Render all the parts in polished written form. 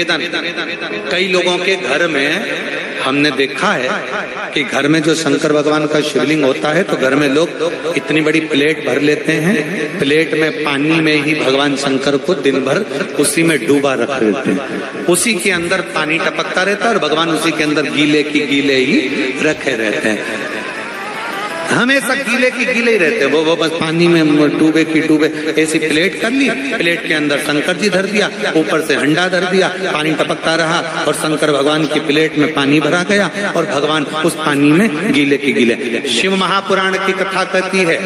कई लोगों के घर में हमने देखा है कि घर में जो शंकर भगवान का शिवलिंग होता है तो घर में लोग इतनी बड़ी प्लेट भर लेते हैं, प्लेट में पानी में ही भगवान शंकर को दिन भर उसी में डूबा रख देते हैं, उसी के अंदर पानी टपकता रहता है और भगवान उसी के अंदर गीले की गीले ही रखे रहते हैं, हमेशा गीले की गीले ही रहते हैं, वो बस पानी में डूबे की डूबे। ऐसी प्लेट कर ली, प्लेट के अंदर शंकर जी धर दिया, ऊपर से हंडा धर दिया, पानी टपकता रहा और शंकर भगवान की प्लेट में पानी भरा गया और भगवान उस पानी में गीले की गीले। शिव महापुराण की कथा कहती है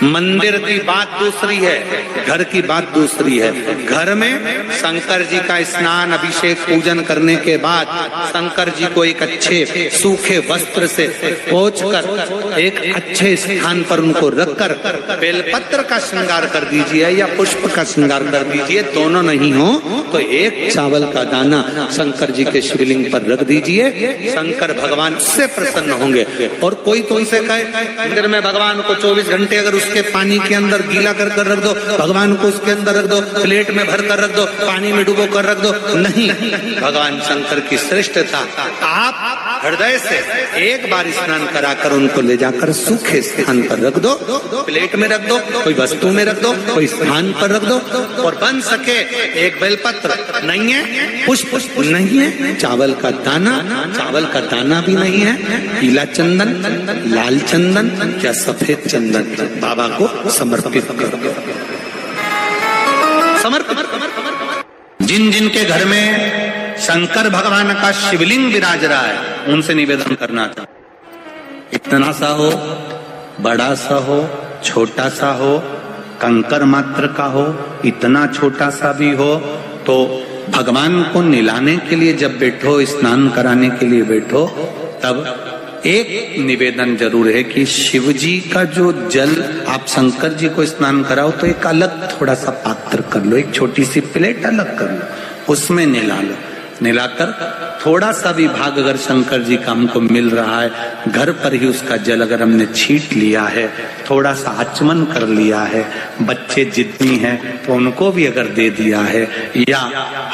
मंदिर की बात दूसरी है, घर की बात दूसरी है। घर में शंकर जी का स्नान अभिषेक पूजन करने के बाद शंकर जी को एक अच्छे सूखे वस्त्र से पोंछकर एक अच्छे स्थान पर उनको रखकर बेलपत्र का श्रृंगार कर दीजिए या पुष्प का श्रृंगार कर दीजिए, दोनों नहीं हो तो एक चावल का दाना शंकर जी के शिवलिंग पर रख दीजिए, शंकर भगवान उससे प्रसन्न होंगे। और कोई तुमसे कहे मंदिर में भगवान को 24 घंटे अगर उसके पानी के अंदर गीला कर रख दो, भगवान को उसके अंदर रख दो, प्लेट में भर कर रख दो, पानी में डुबो कर रख दो, नहीं, भगवान शंकर की श्रेष्ठता आप हृदय से एक बार स्नान कराकर उनको ले जाकर सूखे स्थान पर रख दो, प्लेट में रख दो, कोई वस्तु में रख दो, कोई स्थान पर रख दो, और बन सके एक बेलपत्र नहीं है, पुष्प नहीं है, चावल का दाना भी नहीं है, पीला चंदन, लाल चंदन या सफेद चंदन बाबा को समर्पित करो। जिन जिन के घर में शंकर भगवान का शिवलिंग विराज रहा है उनसे निवेदन करना था, इतना सा हो, बड़ा सा हो, छोटा सा हो, कंकर मात्र का हो, इतना छोटा सा भी हो, तो भगवान को निलाने के लिए जब बैठो, स्नान कराने के लिए बैठो, तब एक निवेदन जरूर है कि शिव जी का जो जल आप शंकर जी को स्नान कराओ तो एक अलग थोड़ा सा पात्र कर लो, एक छोटी सी प्लेट अलग कर लो, उसमें निला लो, निलाकर थोड़ा सा भी भाग अगर शंकर जी का हमको मिल रहा है, घर पर ही उसका जल अगर हमने छीट लिया है, थोड़ा सा आचमन कर लिया है, बच्चे जितनी हैं तो उनको भी अगर दे दिया है, या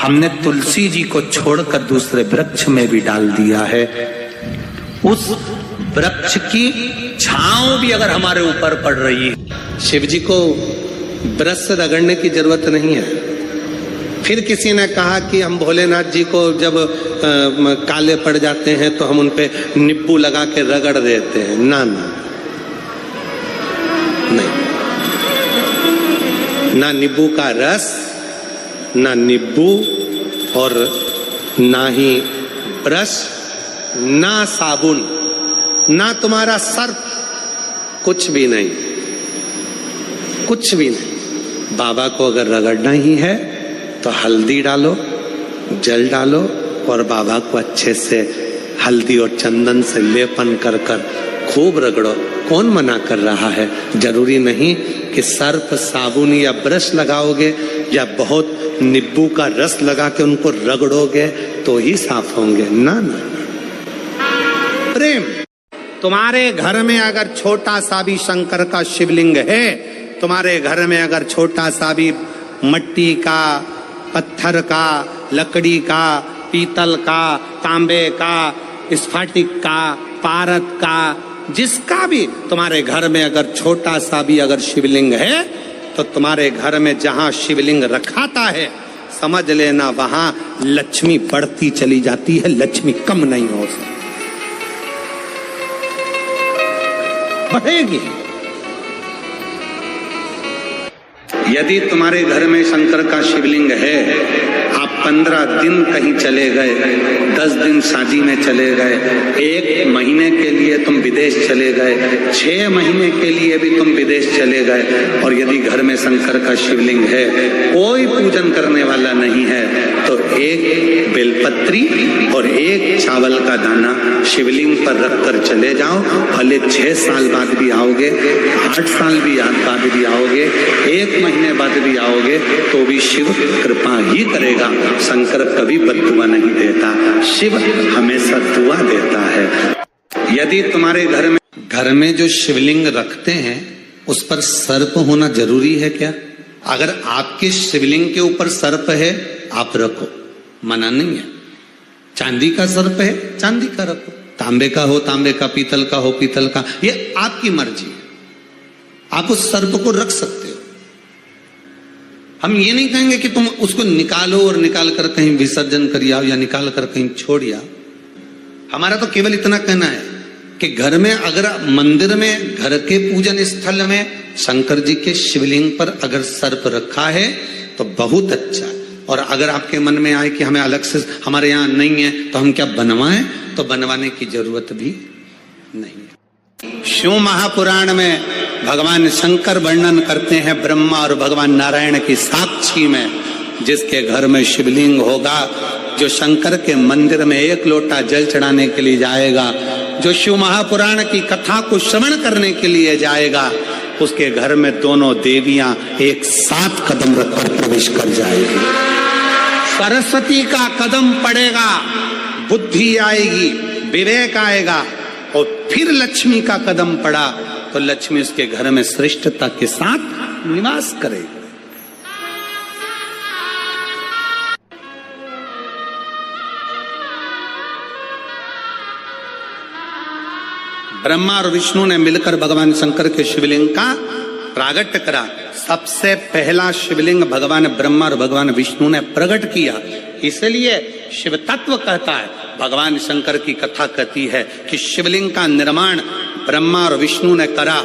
हमने तुलसी जी को छोड़कर दूसरे वृक्ष में भी डाल दिया है, उस वृक्ष की छांव भी अगर हमारे ऊपर पड़ रही है, शिव जी को ब्रश से रगड़ने की जरूरत नहीं है। फिर किसी ने कहा कि हम भोलेनाथ जी को जब काले पड़ जाते हैं तो हम उन पे नींबू लगा के रगड़ देते हैं, ना नहीं, ना नींबू का रस, ना नींबू, और ना ही ब्रश, ना साबुन, ना तुम्हारा सर्फ, कुछ भी नहीं, कुछ भी नहीं। बाबा को अगर रगड़ना ही है तो हल्दी डालो, जल डालो और बाबा को अच्छे से हल्दी और चंदन से लेपन कर कर खूब रगड़ो। कौन मना कर रहा है? जरूरी नहीं कि सर्फ, साबुन या ब्रश लगाओगे या बहुत नींबू का रस लगा के उनको रगड़ोगे तो ही साफ होंगे, ना ना। प्रेम, तुम्हारे घर में अगर छोटा सा भी शंकर का शिवलिंग है, तुम्हारे घर में अगर छोटा सा भी मट्टी का, पत्थर का, लकड़ी का, पीतल का, तांबे का, स्फटिक का, पारद का, जिसका भी तुम्हारे घर में अगर छोटा सा भी अगर शिवलिंग है तो तुम्हारे घर में जहां शिवलिंग रखाता है समझ लेना वहां लक्ष्मी बढ़ती चली जाती है, लक्ष्मी कम नहीं हो सकती, बढ़ेगी। यदि तुम्हारे घर में शंकर का शिवलिंग है, आप 15 दिन कहीं चले गए, 10 दिन शादी में चले गए, 1 महीने के लिए तुम विदेश चले गए, 6 महीने के लिए भी तुम विदेश चले गए, और यदि घर में शंकर का शिवलिंग है, कोई पूजन करने वाला नहीं है, तो एक बेलपत्री और एक चावल का दाना शिवलिंग पर रखकर चले जाओ। भले 6 साल बाद भी आओगे, 8 साल भी बाद भी आओगे, 1 महीने बाद भी आओगे, तो भी शिव कृपा ही करेगा। शंकर कभी बद्दुआ नहीं देता, शिव हमेशा दुआ देता है। यदि तुम्हारे घर में जो शिवलिंग रखते हैं उस पर सर्प होना जरूरी है क्या? अगर आपके शिवलिंग के ऊपर सर्प है आप रखो, मना नहीं है। चांदी का सर्प है, चांदी का रखो, तांबे का हो तांबे का, पीतल का हो पीतल का, ये आपकी मर्जी है। आप उस सर्प को रख सकते हो। हम ये नहीं कहेंगे कि तुम उसको निकालो और निकाल कर कहीं विसर्जन कर आओ या निकाल कर कहीं छोड़ आओ। हमारा तो केवल इतना कहना है कि घर में, अगर मंदिर में, घर के पूजन स्थल में शंकर जी के शिवलिंग पर अगर सर्प रखा है तो बहुत अच्छा। और अगर आपके मन में आए कि हमें अलग से हमारे यहाँ नहीं है तो हम क्या बनवाएं, तो बनवाने की जरूरत भी नहीं है। शिव महापुराण में भगवान शंकर वर्णन करते हैं ब्रह्मा और भगवान नारायण की साक्षी में, जिसके घर में शिवलिंग होगा, जो शंकर के मंदिर में एक लोटा जल चढ़ाने के लिए जाएगा, जो शिव महापुराण की कथा को श्रवण करने के लिए जाएगा, उसके घर में दोनों देवियां एक साथ कदम रखकर प्रवेश कर जाएगी। सरस्वती का कदम पड़ेगा, बुद्धि आएगी, विवेक आएगा, और फिर लक्ष्मी का कदम पड़ा तो लक्ष्मी उसके घर में श्रेष्ठता के साथ निवास करेगी। ब्रह्मा और विष्णु ने मिलकर भगवान शंकर के शिवलिंग का प्रागट्य करा। सबसे पहला शिवलिंग भगवान ब्रह्मा और भगवान विष्णु ने प्रकट किया। इसलिए शिव तत्व कहता है, भगवान शंकर की कथा कहती है कि शिवलिंग का निर्माण ब्रह्मा और विष्णु ने करा।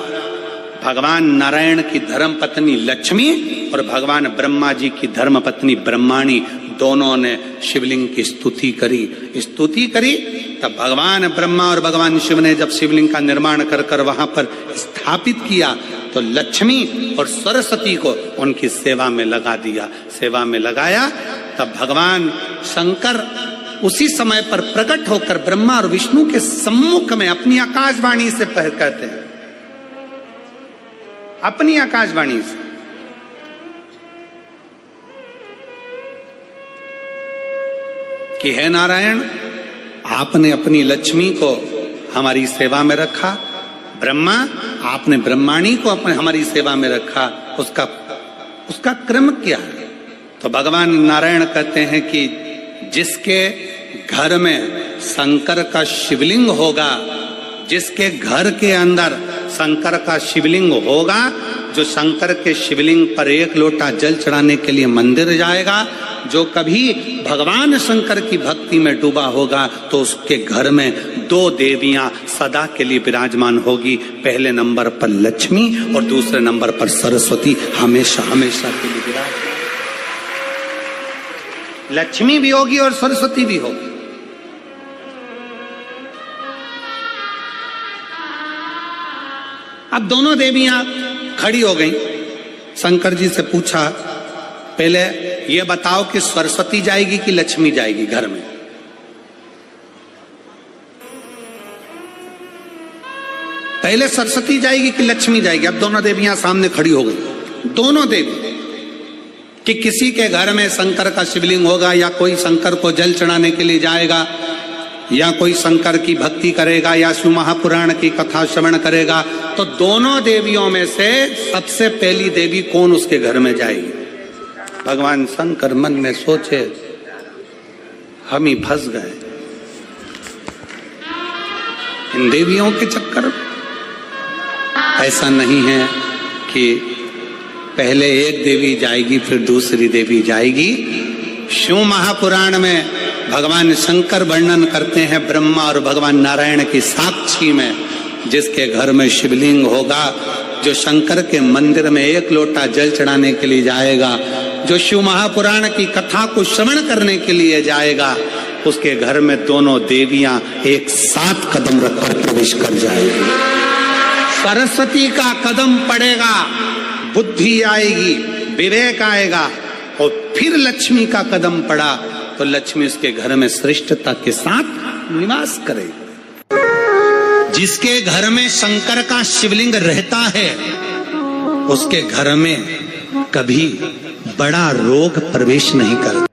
भगवान नारायण की धर्म पत्नी लक्ष्मी और भगवान ब्रह्मा जी की धर्म पत्नी ब्रह्माणी दोनों ने शिवलिंग की स्तुति करी। तब भगवान ब्रह्मा और भगवान शिव ने जब शिवलिंग का निर्माण कर वहां पर स्थापित किया तो लक्ष्मी और सरस्वती को उनकी सेवा में लगा दिया। सेवा में लगाया तब भगवान शंकर उसी समय पर प्रकट होकर ब्रह्मा और विष्णु के सम्मुख में अपनी आकाशवाणी से कहते हैं, अपनी आकाशवाणी से, कि हे नारायण, आपने अपनी लक्ष्मी को हमारी सेवा में रखा, ब्रह्मा आपने ब्रह्माणी को हमारी सेवा में रखा, उसका क्रम क्या है? तो भगवान नारायण कहते हैं कि जिसके घर में शंकर का शिवलिंग होगा, जिसके घर के अंदर शंकर का शिवलिंग होगा, जो शंकर के शिवलिंग पर एक लोटा जल चढ़ाने के लिए मंदिर जाएगा, जो कभी भगवान शंकर की भक्ति में डूबा होगा, तो उसके घर में दो देवियां सदा के लिए विराजमान होगी। पहले नंबर पर लक्ष्मी और दूसरे नंबर पर सरस्वती, हमेशा हमेशा के लिए विराजमान। लक्ष्मी भी होगी और सरस्वती भी होगी। अब दोनों देवियां खड़ी हो गईं। शंकर जी से पूछा, पहले ये बताओ कि सरस्वती जाएगी कि लक्ष्मी जाएगी घर में? पहले सरस्वती जाएगी कि लक्ष्मी जाएगी? अब दोनों देवियां सामने खड़ी हो गई। दोनों देवी कि किसी के घर में शंकर का शिवलिंग होगा, या कोई शंकर को जल चढ़ाने के लिए जाएगा, या कोई शंकर की भक्ति करेगा, या शिव महापुराण की कथा श्रवण करेगा, तो दोनों देवियों में से सबसे पहली देवी कौन उसके घर में जाएगी? भगवान शंकर मन में सोचे, हम ही फंस गए इन देवियों के चक्कर में। ऐसा नहीं है कि पहले एक देवी जाएगी फिर दूसरी देवी जाएगी। शिव महापुराण में भगवान शंकर वर्णन करते हैं ब्रह्मा और भगवान नारायण की साक्षी में, जिसके घर में शिवलिंग होगा, जो शंकर के मंदिर में एक लोटा जल चढ़ाने के लिए जाएगा, जो शिव महापुराण की कथा को श्रवण करने के लिए जाएगा, उसके घर में दोनों देवियां एक साथ कदम रखकर प्रवेश कर जाएगी। सरस्वती का कदम पड़ेगा, बुद्धि आएगी, विवेक आएगा, और फिर लक्ष्मी का कदम पड़ा तो लक्ष्मी उसके घर में श्रेष्ठता के साथ निवास करेगी। जिसके घर में शंकर का शिवलिंग रहता है, उसके घर में कभी बड़ा रोग प्रवेश नहीं करता।